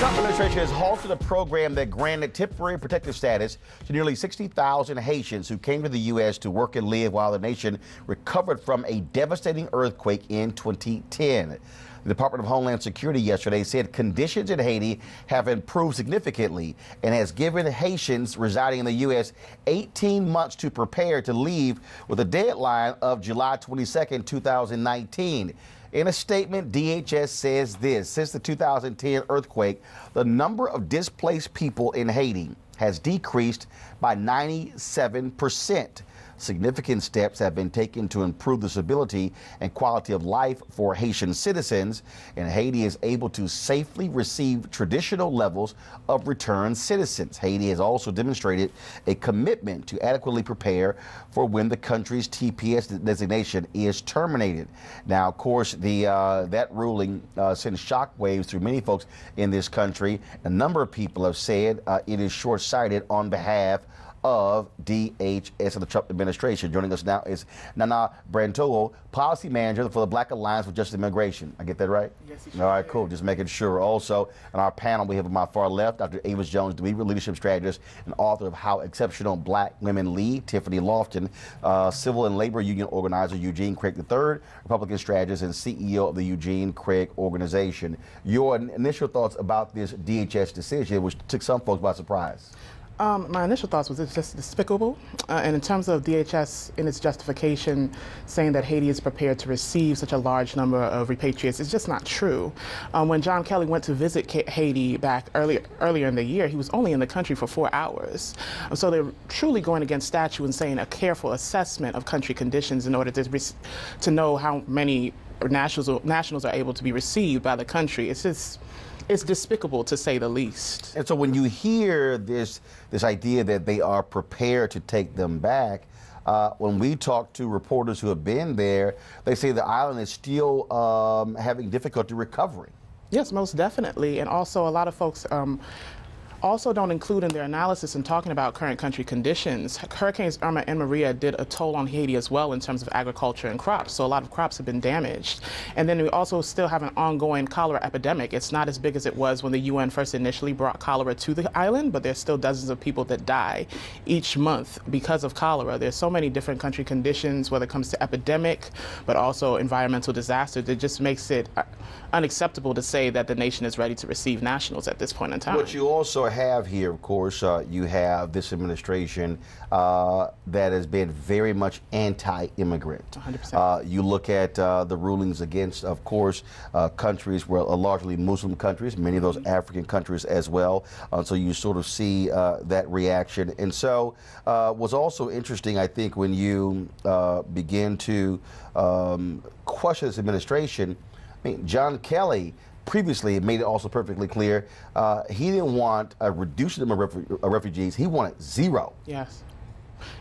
Trump administration has halted a program that granted temporary protective status to nearly 60,000 Haitians who came to the U.S. to work and live while the nation recovered from a devastating earthquake in 2010. The Department of Homeland Security yesterday said conditions in Haiti have improved significantly and has given Haitians residing in the U.S. 18 months to prepare to leave with a deadline of July 22, 2019. In a statement, DHS says this: since the 2010 earthquake, the number of displaced people in Haiti has decreased by 97%. Significant steps have been taken to improve the stability and quality of life for Haitian citizens, and Haiti is able to safely receive traditional levels of returned citizens. Haiti has also demonstrated a commitment to adequately prepare for when the country's TPS designation is terminated. Now, of course, that ruling sends shockwaves through many folks in this country. A number of people have said it is short-sighted on behalf of DHS and the Trump administration. Joining us now is Nana Brantolo, policy manager for the Black Alliance for Justice and Immigration. I get that right? Yes, you should. All right, cool. Just making sure. Also, on our panel, we have on my far left, Dr. Avis Jones, DeWeaver, leadership strategist and author of How Exceptional Black Women Lead, Tiffany Lofton, civil and labor union organizer, Eugene Craig III, Republican strategist and CEO of the Eugene Craig Organization. Your initial thoughts about this DHS decision, which took some folks by surprise? My initial thoughts was it's just despicable. And in terms of DHS in its justification saying that Haiti is prepared to receive such a large number of repatriates, it's just not true. When John Kelly went to visit Haiti back earlier in the year, he was only in the country for 4 hours. So they're truly going against statute and saying a careful assessment of country conditions in order to know how many nationals are able to be received by the country. It's despicable, to say the least. And so when you hear this idea that they are prepared to take them back, when we talk to reporters who have been there, they say the island is still having difficulty recovering. Yes, most definitely. And also a lot of folks also don't include in their analysis in talking about current country conditions. Hurricanes Irma and Maria did a toll on Haiti as well in terms of agriculture and crops. So a lot of crops have been damaged. And then we also still have an ongoing cholera epidemic. It's not as big as it was when the UN first initially brought cholera to the island, but there's still dozens of people that die each month because of cholera. There's so many different country conditions, whether it comes to epidemic, but also environmental disaster, that just makes it unacceptable to say that the nation is ready to receive nationals at this point in time. What you also have here, of course, you have this administration that has been very much anti-immigrant. 100%. You look at the rulings against, of course, countries where largely Muslim countries, many of those African countries as well. So you sort of see that reaction. And so was also interesting, I think, when you begin to question this administration. I mean, John Kelly previously made it also perfectly clear he didn't want a reduced number of refugees. He wanted zero. Yes.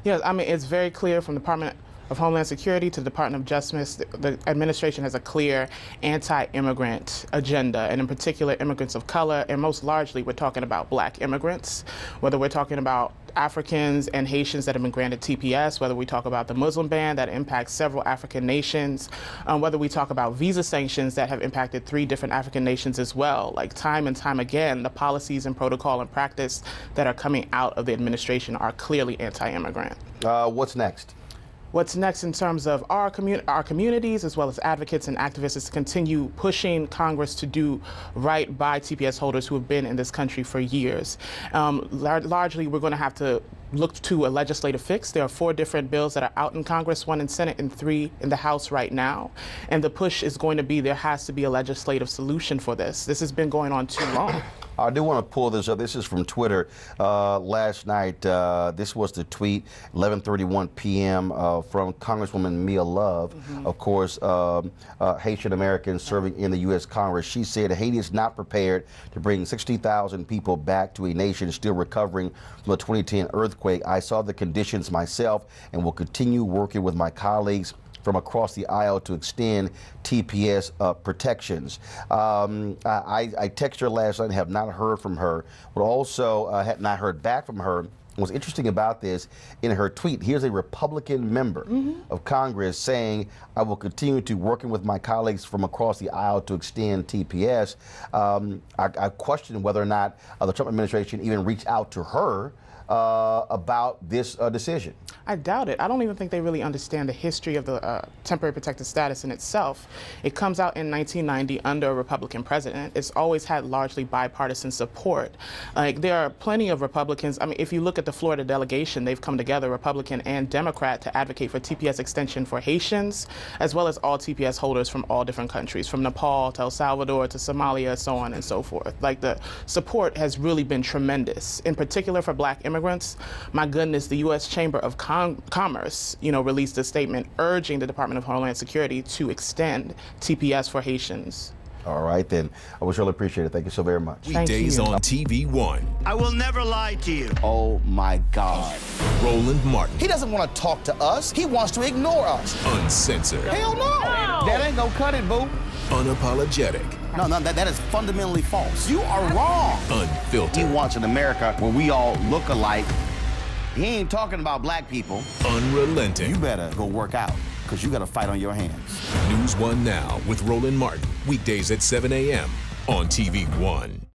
Yes, I mean, it's very clear from the Department of Homeland Security to the Department of Justice, the administration has a clear anti-immigrant agenda, and in particular immigrants of color, and most largely we're talking about Black immigrants, whether we're talking about Africans and Haitians that have been granted TPS, whether we talk about the Muslim ban that impacts several African nations, whether we talk about visa sanctions that have impacted 3 different African nations as well. Like time and time again, the policies and protocol and practice that are coming out of the administration are clearly anti-immigrant. What's next? What's next in terms of our communities as well as advocates and activists is to continue pushing Congress to do right by TPS holders who have been in this country for years. Largely, we're going to have to look to a legislative fix. There are 4 different bills that are out in Congress, 1 in Senate and 3 in the House right now. And the push is going to be there has to be a legislative solution for this. This has been going on too long. I do want to pull this up. This is from Twitter. Last night, this was the tweet, 11:31 p.m. From Congresswoman Mia Love, of course, Haitian American serving in the U.S. Congress. She said Haiti is not prepared to bring 60,000 people back to a nation still recovering from the 2010 earthquake. I saw the conditions myself and will continue working with my colleagues from across the aisle to extend TPS protections. I texted her last night and have not heard from her, but also had not heard back from her What's interesting about this, in her tweet, here's a Republican member of Congress saying, I will continue to working with my colleagues from across the aisle to extend TPS. I question whether or not the Trump administration even reached out to her about this decision. I doubt it. I don't even think they really understand the history of the temporary protected status in itself. It comes out in 1990 under a Republican president. It's always had largely bipartisan support. Like, there are plenty of Republicans. I mean, if you look at the Florida delegation, they've come together, Republican and Democrat, to advocate for TPS extension for Haitians, as well as all TPS holders from all different countries, from Nepal to El Salvador to Somalia, so on and so forth. Like, the support has really been tremendous. In particular for Black immigrants, my goodness, the U.S. Chamber of Commerce, released a statement urging the Department of Homeland Security to extend TPS for Haitians. All right, then. I would really appreciate it. Thank you so very much. Weekdays on TV One. I will never lie to you. Oh, my God. Roland Martin. He doesn't want to talk to us. He wants to ignore us. Uncensored. Hell no. That ain't gonna cut it, boo. Unapologetic. No, that is fundamentally false. You are wrong. Unfiltered. He wants an America where we all look alike. He ain't talking about black people. Unrelenting. You better go work out, because you got a fight on your hands. NewsOne Now with Roland Martin. Weekdays at 7 a.m. on TV One.